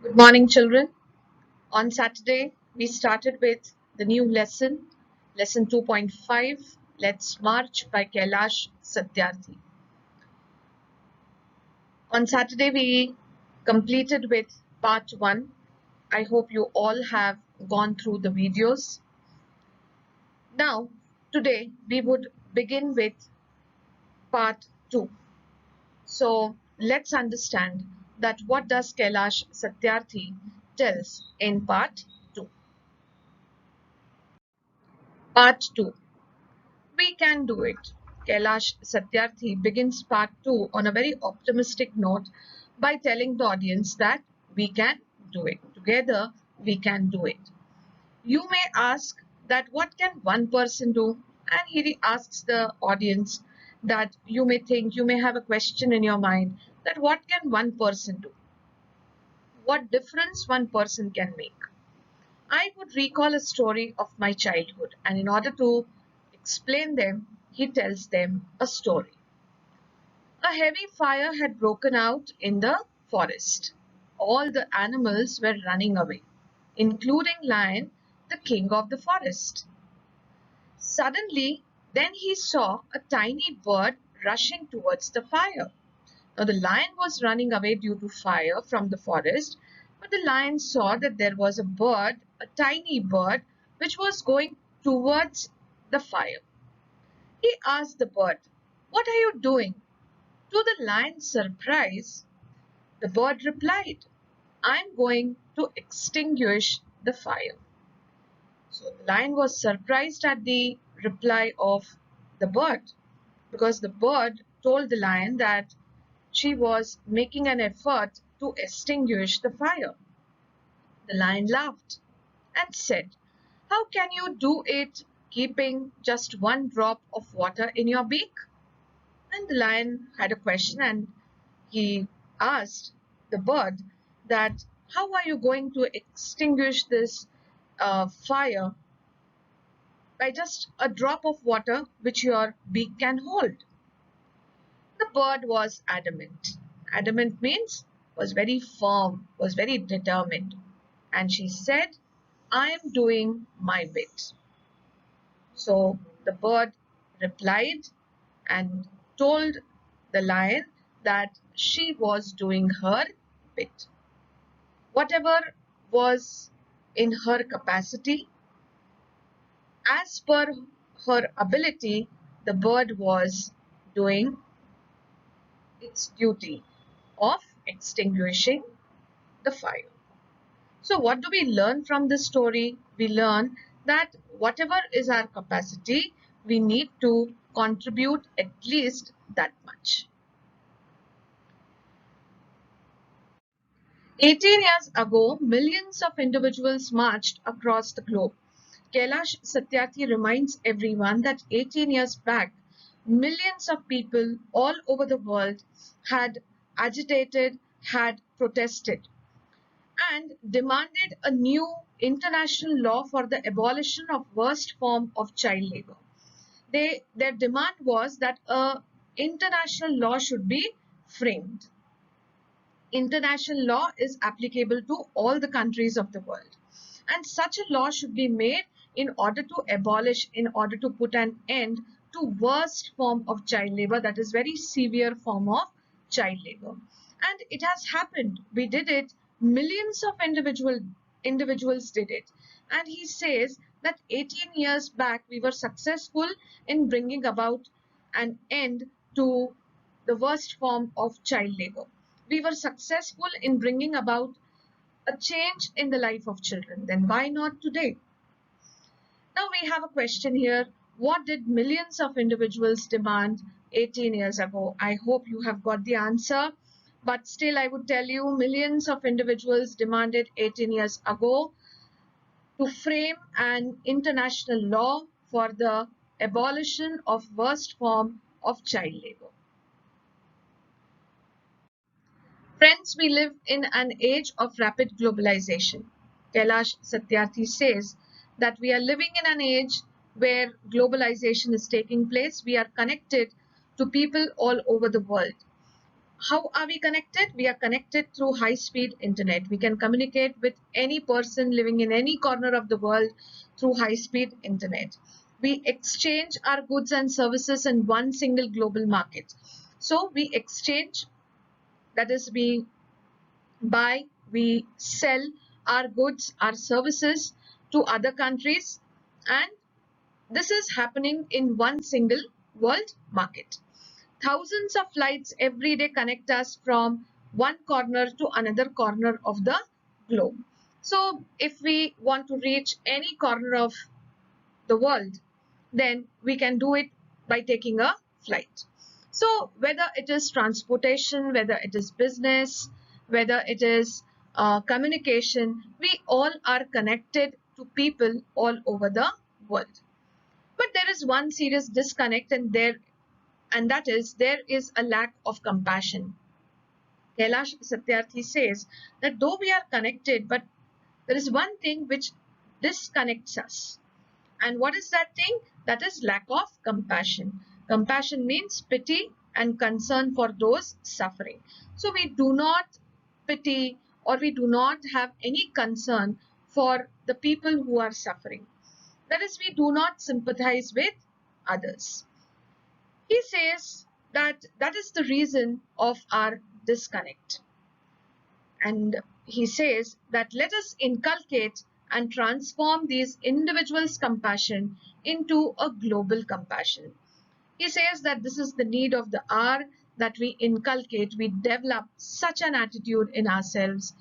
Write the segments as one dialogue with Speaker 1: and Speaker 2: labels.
Speaker 1: Good morning, children. On Saturday, we started with the new lesson, lesson 2.5, Let's March by Kailash Satyarthi. On Saturday, we completed with part 1. I hope you all have gone through the videos. Now, today, we would begin with part 2. So, let's understand that what does Kailash Satyarthi tells in part 2. Part 2. We can do it. Kailash Satyarthi begins part 2 on a very optimistic note by telling the audience that we can do it. Together, we can do it. You may ask that what can one person do? And he asks the audience that you may have a question in your mind that what can one person do? What difference one person can make? I would recall a story of my childhood, and in order to explain them, he tells them a story. A heavy fire had broken out in the forest. All the animals were running away, including Lion, the king of the forest. Suddenly, then he saw a tiny bird rushing towards the fire. Now, the lion was running away due to fire from the forest, but the lion saw that there was a bird, a tiny bird, which was going towards the fire. He asked the bird, "What are you doing?" To the lion's surprise, the bird replied, "I'm going to extinguish the fire." So the lion was surprised at the reply of the bird because the bird told the lion that she was making an effort to extinguish the fire. The lion laughed and said, "How can you do it keeping just one drop of water in your beak?" And the lion had a question and he asked the bird that, "How are you going to extinguish this fire by just a drop of water which your beak can hold?" The bird was adamant. Adamant means was very firm, was very determined. And she said, "I am doing my bit." So the bird replied and told the lion that she was doing her bit. Whatever was in her capacity, as per her ability, the bird was doing its duty of extinguishing the fire. So, what do we learn from this story? We learn that whatever is our capacity, we need to contribute at least that much. 18 years ago, millions of individuals marched across the globe. Kailash Satyarthi reminds everyone that 18 years back, millions of people all over the world had agitated, had protested, and demanded a new international law for the abolition of worst form of child labor. Their demand was that a international law should be framed. International law is applicable to all the countries of the world, and such a law should be made in order to abolish, in order to put an end to worst form of child labor, that is very severe form of child labor. And it has happened. We did it. Millions of individuals did it. And he says that 18 years back we were successful in bringing about an end to the worst form of child labor. We were successful in bringing about a change in the life of children. Then why not today? Now we have a question here. What did millions of individuals demand 18 years ago? I hope you have got the answer. But still, I would tell you, millions of individuals demanded 18 years ago to frame an international law for the abolition of worst form of child labor. Friends, we live in an age of rapid globalization. Kailash Satyarthi says that we are living in an age where globalization is taking place. We are connected to people all over the world. How are we connected? We are connected through high-speed internet. We can communicate with any person living in any corner of the world through high-speed internet. We exchange our goods and services in one single global market. So we exchange, that is, we buy, we sell our goods, our services to other countries, and this is happening in one single world market. Thousands of flights every day connect us from one corner to another corner of the globe. So, if we want to reach any corner of the world, then we can do it by taking a flight. So, whether it is transportation, whether it is business, whether it is communication, we all are connected to people all over the world. But there is one serious disconnect, and that is there is a lack of compassion. Kailash Satyarthi says that though we are connected, but there is one thing which disconnects us. And what is that thing? That is lack of compassion. Compassion means pity and concern for those suffering. So we do not pity, or we do not have any concern for the people who are suffering. That is, we do not sympathize with others. He says that that is the reason of our disconnect. And he says that let us inculcate and transform these individuals' compassion into a global compassion. He says that this is the need of the hour, that we inculcate, we develop such an attitude in ourselves.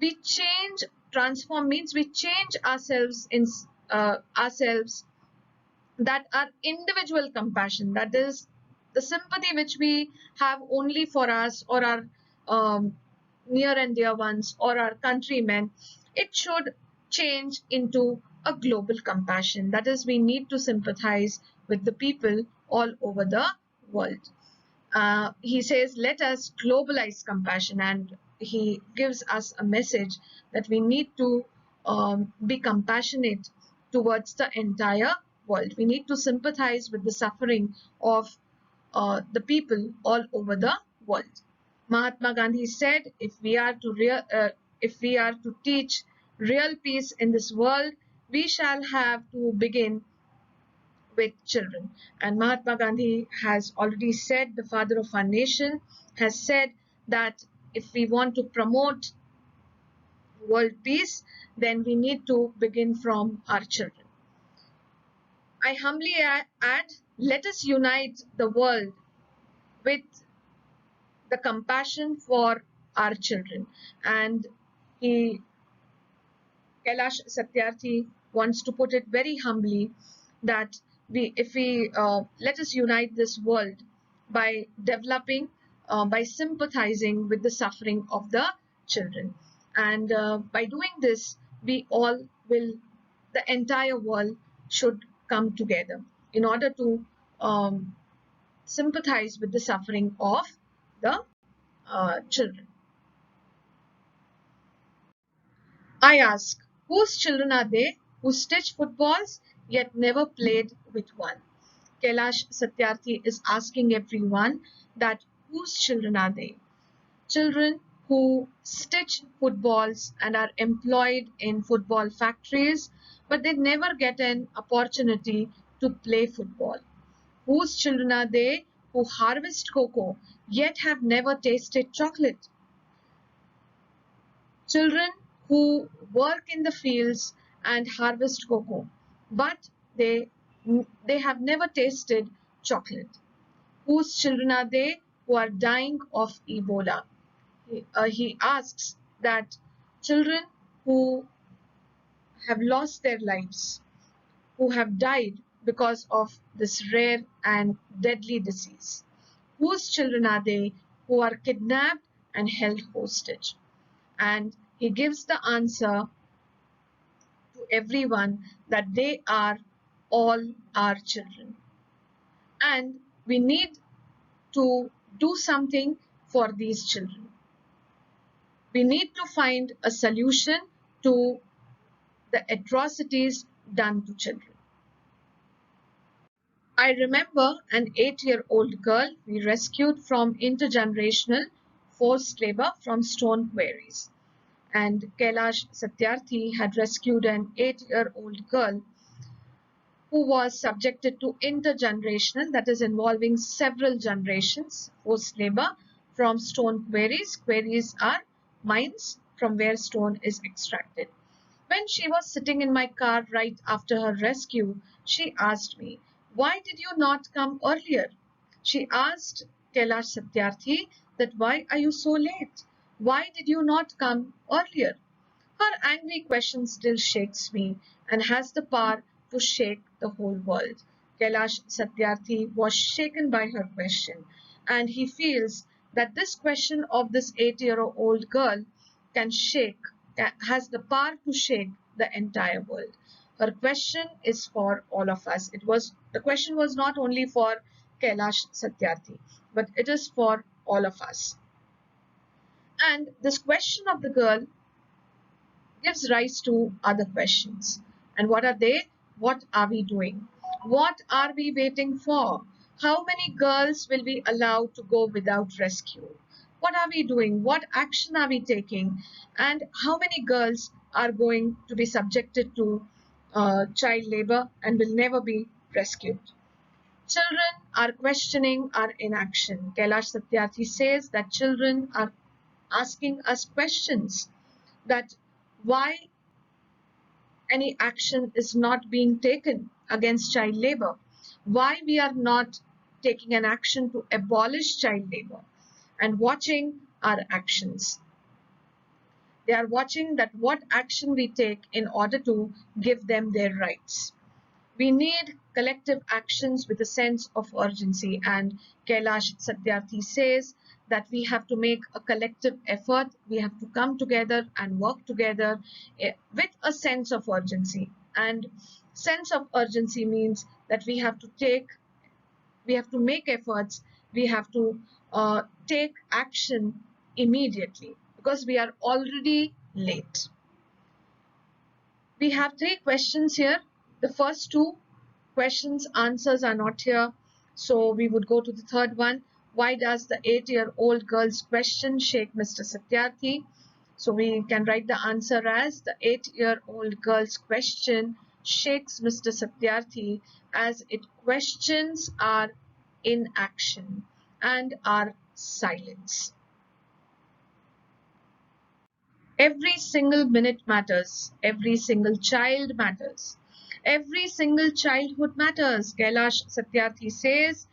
Speaker 1: We change, transform means we change ourselves in ourselves, that our individual compassion, that is the sympathy which we have only for us or our near and dear ones or our countrymen, it should change into a global compassion. That is, we need to sympathize with the people all over the world. He says, let us globalize compassion, and he gives us a message that we need to be compassionate towards the entire world. We need to sympathize with the suffering of the people all over the world. Mahatma Gandhi said, if we are to teach real peace in this world, we shall have to begin with children. And Mahatma Gandhi has already said, the father of our nation, has said that if we want to promote world peace, then we need to begin from our children. I humbly add, let us unite the world with the compassion for our children. And he, Kailash Satyarthi, wants to put it very humbly that if we let us unite this world by developing, by sympathizing with the suffering of the children, and by doing this, we all will, the entire world should come together in order to sympathize with the suffering of the children. I ask, whose children are they who stitch footballs yet never played with one? Kailash Satyarthi is asking everyone that whose children are they? Children who stitch footballs and are employed in football factories, but they never get an opportunity to play football. Whose children are they who harvest cocoa yet have never tasted chocolate? Children who work in the fields and harvest cocoa, but they have never tasted chocolate. Whose children are they who are dying of Ebola? He asks that children who have lost their lives, who have died because of this rare and deadly disease. Whose children are they who are kidnapped and held hostage? And he gives the answer to everyone that they are all our children. And we need to do something for these children. We need to find a solution to the atrocities done to children. I remember an 8-year-old girl we rescued from intergenerational forced labor from stone quarries. And Kailash Satyarthi had rescued an 8-year-old girl who was subjected to intergenerational, that is involving several generations, forced labor from stone quarries. Quarries are mines from where stone is extracted. When she was sitting in my car right after her rescue, she asked me, "Why did you not come earlier?" She asked Kailash Satyarthi that, "Why are you so late? Why did you not come earlier?" Her angry question still shakes me and has the power to shake the whole world. Kailash Satyarthi was shaken by her question, and he feels that this question of this 8-year-old girl has the power to shake the entire world. Her question is for all of us. The question was not only for Kailash Satyarthi, but it is for all of us. And this question of the girl gives rise to other questions. And what are they? What are we doing? What are we waiting for? How many girls will we allow to go without rescue? What are we doing? What action are we taking? And how many girls are going to be subjected to child labor and will never be rescued? Children are questioning our inaction. Kailash Satyarthi says that children are asking us questions, that why any action is not being taken against child labor, why we are not taking an action to abolish child labor, and watching our actions. They are watching that what action we take in order to give them their rights. We need collective actions with a sense of urgency, and Kailash Satyarthi says that we have to make a collective effort. We have to come together and work together with a sense of urgency. And sense of urgency means that we have to make efforts, we have to take action immediately because we are already late. We have 3 questions here. The first 2 questions answers are not here, so we would go to the third one. Why does the 8-year-old girl's question shake Mr. Satyarthi? So we can write the answer as the 8-year-old girl's question shakes Mr. Satyarthi as it questions our inaction and our silence. Every single minute matters. Every single child matters. Every single childhood matters. Kailash Satyarthi says,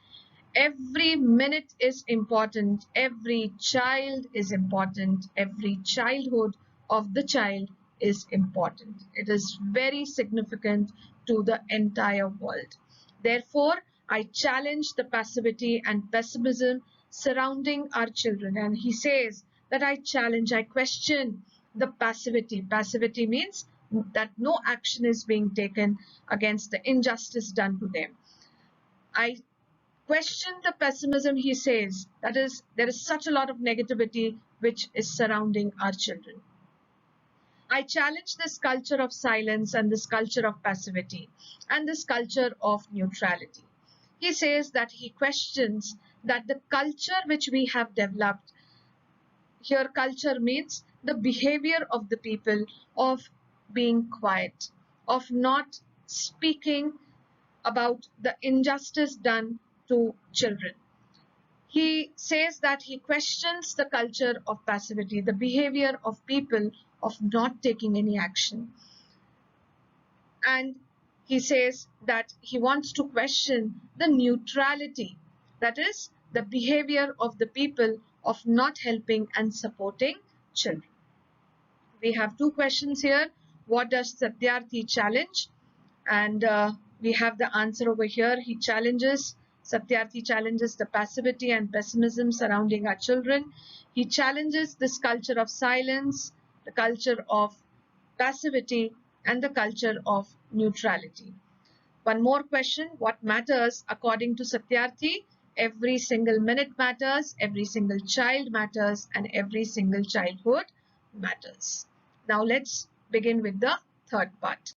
Speaker 1: every minute is important. Every child is important. Every childhood of the child is important. It is very significant to the entire world. Therefore, I challenge the passivity and pessimism surrounding our children. And he says that I question the passivity. Passivity means that no action is being taken against the injustice done to them. I question the pessimism, he says, that is, there is such a lot of negativity which is surrounding our children. I challenge this culture of silence and this culture of passivity and this culture of neutrality. He says that he questions that the culture which we have developed, here culture means the behavior of the people of being quiet, of not speaking about the injustice done to children. He says that he questions the culture of passivity, the behavior of people of not taking any action. And he says that he wants to question the neutrality, that is, the behavior of the people of not helping and supporting children. We have 2 questions here. What does Satyarthi challenge? And we have the answer over here. Satyarthi challenges the passivity and pessimism surrounding our children. He challenges this culture of silence, the culture of passivity, and the culture of neutrality. One more question. What matters according to Satyarthi? Every single minute matters, every single child matters, and every single childhood matters. Now let's begin with the third part.